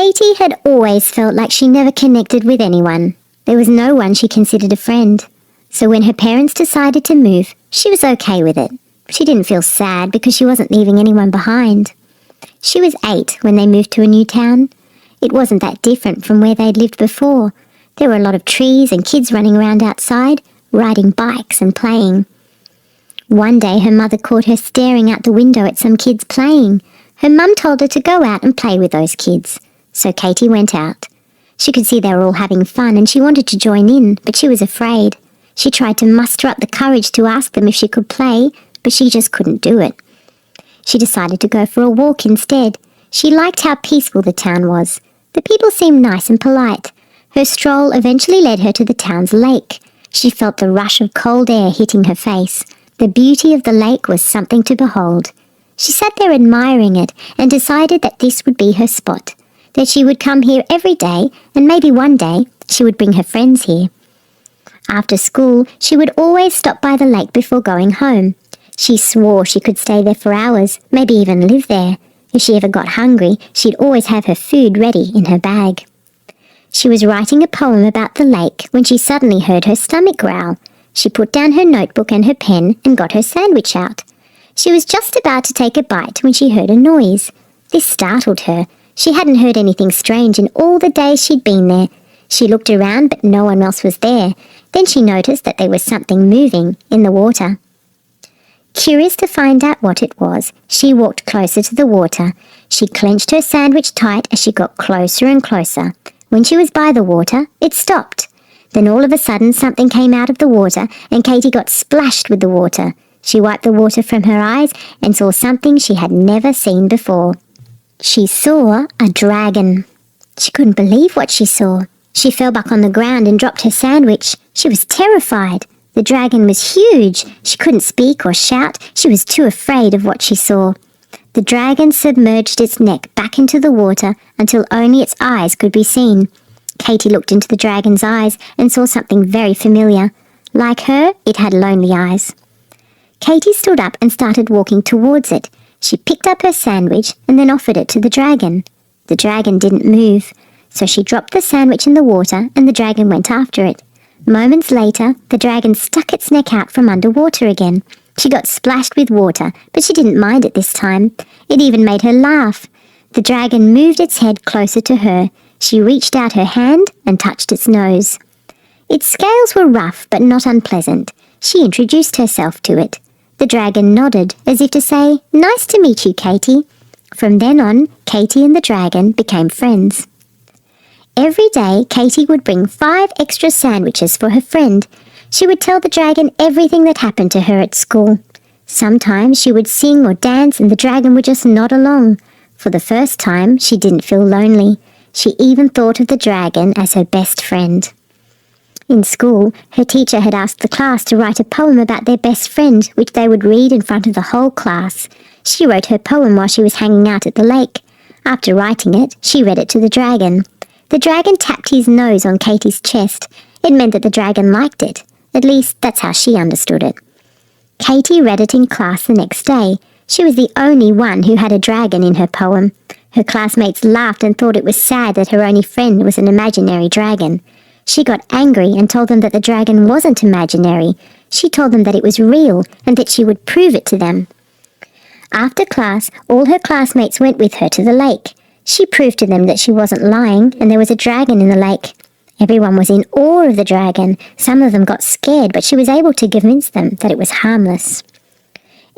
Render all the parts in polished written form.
Katie had always felt like she never connected with anyone. There was no one she considered a friend. So when her parents decided to move, she was okay with it. She didn't feel sad because she wasn't leaving anyone behind. She was 8 when they moved to a new town. It wasn't that different from where they'd lived before. There were a lot of trees and kids running around outside, riding bikes and playing. One day her mother caught her staring out the window at some kids playing. Her mum told her to go out and play with those kids. So Katie went out. She could see they were all having fun and she wanted to join in, but she was afraid. She tried to muster up the courage to ask them if she could play, but she just couldn't do it. She decided to go for a walk instead. She liked how peaceful the town was. The people seemed nice and polite. Her stroll eventually led her to the town's lake. She felt the rush of cold air hitting her face. The beauty of the lake was something to behold. She sat there admiring it and decided that this would be her spot, that she would come here every day and maybe one day she would bring her friends here. After school, she would always stop by the lake before going home. She swore she could stay there for hours, maybe even live there. If she ever got hungry, she'd always have her food ready in her bag. She was writing a poem about the lake when she suddenly heard her stomach growl. She put down her notebook and her pen and got her sandwich out. She was just about to take a bite when she heard a noise. This startled her. She hadn't heard anything strange in all the days she'd been there. She looked around, but no one else was there. Then she noticed that there was something moving in the water. Curious to find out what it was, she walked closer to the water. She clenched her sandwich tight as she got closer and closer. When she was by the water, it stopped. Then all of a sudden something came out of the water and Katie got splashed with the water. She wiped the water from her eyes and saw something she had never seen before. She saw a dragon. She couldn't believe what she saw. She fell back on the ground and dropped her sandwich. She was terrified. The dragon was huge. She couldn't speak or shout. She was too afraid of what she saw. The dragon submerged its neck back into the water until only its eyes could be seen. Katie looked into the dragon's eyes and saw something very familiar. Like her, it had lonely eyes. Katie stood up and started walking towards it. She picked up her sandwich and then offered it to the dragon. The dragon didn't move, so she dropped the sandwich in the water and the dragon went after it. Moments later, the dragon stuck its neck out from underwater again. She got splashed with water, but she didn't mind it this time. It even made her laugh. The dragon moved its head closer to her. She reached out her hand and touched its nose. Its scales were rough but not unpleasant. She introduced herself to it. The dragon nodded, as if to say, "Nice to meet you, Katie." From then on, Katie and the dragon became friends. Every day, Katie would bring 5 extra sandwiches for her friend. She would tell the dragon everything that happened to her at school. Sometimes she would sing or dance and the dragon would just nod along. For the first time, she didn't feel lonely. She even thought of the dragon as her best friend. In school, her teacher had asked the class to write a poem about their best friend, which they would read in front of the whole class. She wrote her poem while she was hanging out at the lake. After writing it, she read it to the dragon. The dragon tapped his nose on Katie's chest. It meant that the dragon liked it. At least, that's how she understood it. Katie read it in class the next day. She was the only one who had a dragon in her poem. Her classmates laughed and thought it was sad that her only friend was an imaginary dragon. She got angry and told them that the dragon wasn't imaginary. She told them that it was real and that she would prove it to them. After class, all her classmates went with her to the lake. She proved to them that she wasn't lying and there was a dragon in the lake. Everyone was in awe of the dragon. Some of them got scared, but she was able to convince them that it was harmless.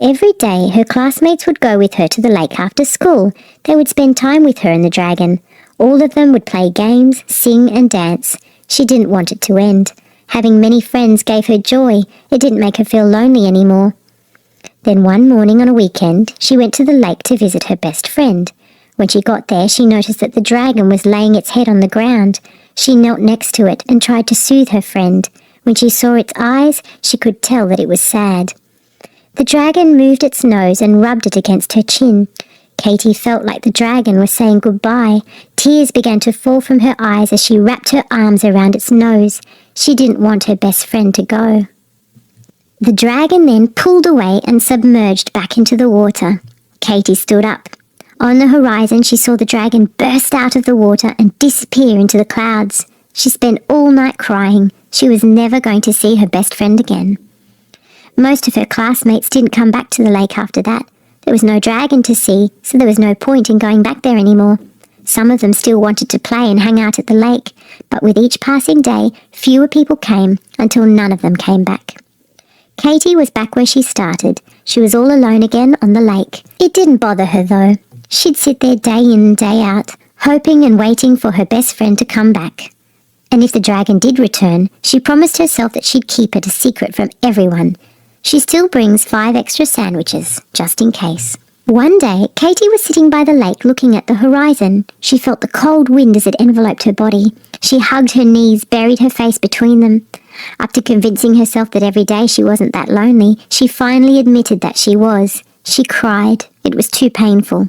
Every day, her classmates would go with her to the lake after school. They would spend time with her and the dragon. All of them would play games, sing and dance. She didn't want it to end. Having many friends gave her joy. It didn't make her feel lonely anymore. Then one morning on a weekend, she went to the lake to visit her best friend. When she got there, she noticed that the dragon was laying its head on the ground. She knelt next to it and tried to soothe her friend. When she saw its eyes, she could tell that it was sad. The dragon moved its nose and rubbed it against her chin. Katie felt like the dragon was saying goodbye. Tears began to fall from her eyes as she wrapped her arms around its nose. She didn't want her best friend to go. The dragon then pulled away and submerged back into the water. Katie stood up. On the horizon, she saw the dragon burst out of the water and disappear into the clouds. She spent all night crying. She was never going to see her best friend again. Most of her classmates didn't come back to the lake after that. There was no dragon to see, so there was no point in going back there anymore. Some of them still wanted to play and hang out at the lake, but with each passing day, fewer people came until none of them came back. Katie was back where she started. She was all alone again on the lake. It didn't bother her though. She'd sit there day in and day out, hoping and waiting for her best friend to come back. And if the dragon did return, she promised herself that she'd keep it a secret from everyone. She still brings 5 extra sandwiches, just in case. One day, Katie was sitting by the lake looking at the horizon. She felt the cold wind as it enveloped her body. She hugged her knees, buried her face between them. After convincing herself that every day she wasn't that lonely, she finally admitted that she was. She cried. It was too painful.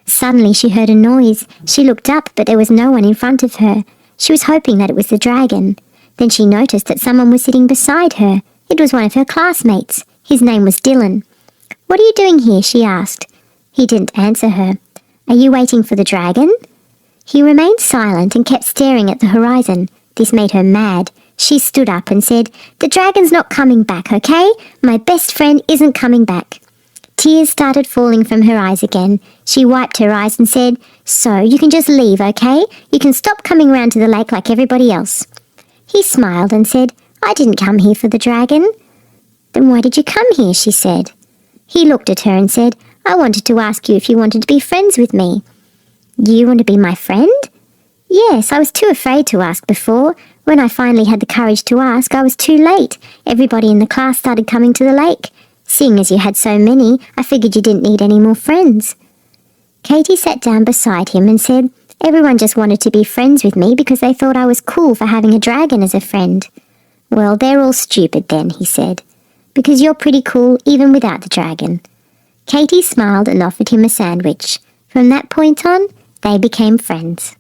Suddenly she heard a noise. She looked up, but there was no one in front of her. She was hoping that it was the dragon. Then she noticed that someone was sitting beside her. It was one of her classmates. His name was Dylan. "What are you doing here?" she asked. He didn't answer her. "Are you waiting for the dragon?" He remained silent and kept staring at the horizon. This made her mad. She stood up and said, "The dragon's not coming back, okay? My best friend isn't coming back." Tears started falling from her eyes again. She wiped her eyes and said, "So, you can just leave, okay? You can stop coming round to the lake like everybody else." He smiled and said, "I didn't come here for the dragon." "Then why did you come here?" she said. He looked at her and said, "I wanted to ask you if you wanted to be friends with me." "You want to be my friend?" "Yes, I was too afraid to ask before. When I finally had the courage to ask, I was too late. Everybody in the class started coming to the lake. Seeing as you had so many, I figured you didn't need any more friends." Katie sat down beside him and said, "Everyone just wanted to be friends with me because they thought I was cool for having a dragon as a friend." "Well, they're all stupid then," he said, "because you're pretty cool even without the dragon." Katie smiled and offered him a sandwich. From that point on, they became friends.